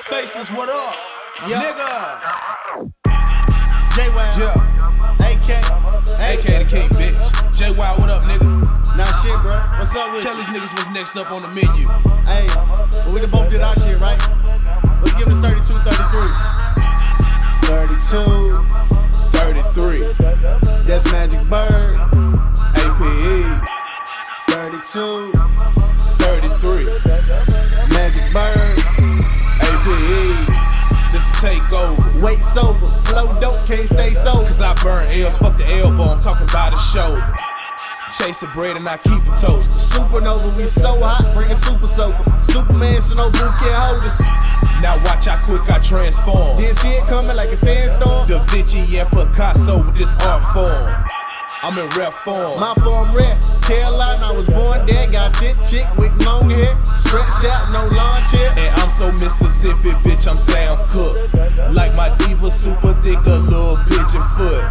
Faceless, what up? Nigga. JWile AKA the king, bitch. JWile, what up, nigga? Nah, shit, bro. What's up with Tell you? these niggas what's next up on the menu. Hey, well, we done both did our shit, right? Let's give them 32, 33. 32, 33. that's Magic Bird. APE. 32, 33. Magic Bird. APE. This a takeover. Weight sober, flow dope, can't stay sober. Cause I burn L's, fuck the elbow, I'm talking about the shoulder. Chasing bread and I keep it toasted. Supernova, we so hot, bringing super soaker. Superman, so no booth can't hold us. Now watch how quick I transform. Didn't see it coming like a sandstorm. Da Vinci and Picasso with this art form. I'm in rare form. My form rare, Carolina, I was born there. Got thick chick with long hair, stretched out, no lawn chair. And I'm so Mississippi, bitch, I'm Sam Cooke. Like my diva, super thick, a little pigeon foot.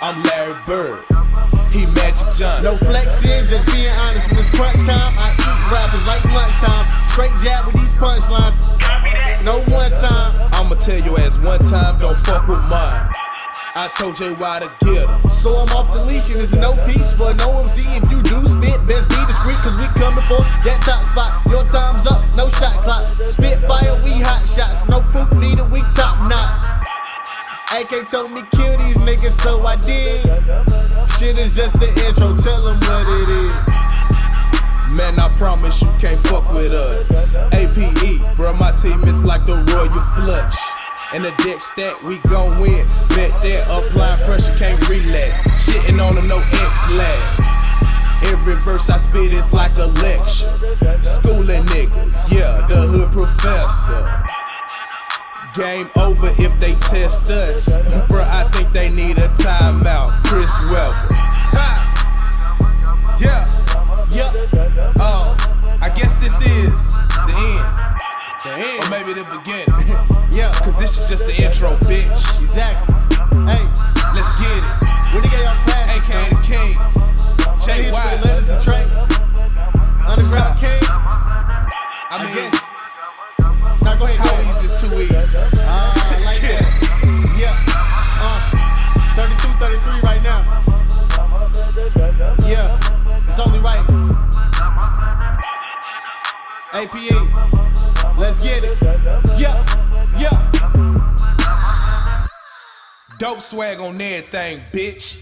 I'm Larry Bird, he Magic Johnson. No flexing, just being honest. When it's crunch time, I eat rappers like lunchtime. Straight jab with these punchlines. No one time. I'ma tell your ass one time, don't fuck with mine. I told JWile to get him. So I'm off the leash and there's no peace for no MC. If you do spit, best be discreet, cause we coming for that top spot. Your time's up, no shot clock. Spit fire, we hot shots. No proof needed, we top notch. AK told me kill these niggas, so I did. Shit is just the intro, tell them what it is. Man, I promise you can't fuck with us. APE, bruh, my team is like the Royal Flush. And the deck stack, we gon' win. Bet that applied pressure can't relax. Shitting on them, no X-lags. Every verse I spit is like a lecture. Schooling niggas, yeah, the hood professor. Game over if they test us. Bruh, I think they need a timeout. Chris Webber. Yeah. I guess this is the end. Or maybe the beginning. Yeah, Cause this is just the intro, bitch. exactly. Hey, Let's get it. when they get your class, AKA the king. JWile. letters and Trey. Underground King. I mean, guess. Now go ahead, how easy is too easy? I like that. Yeah. 32, 33 right now. Yeah, it's only right. APE, let's get it. Yeah. Dope swag on everything, bitch.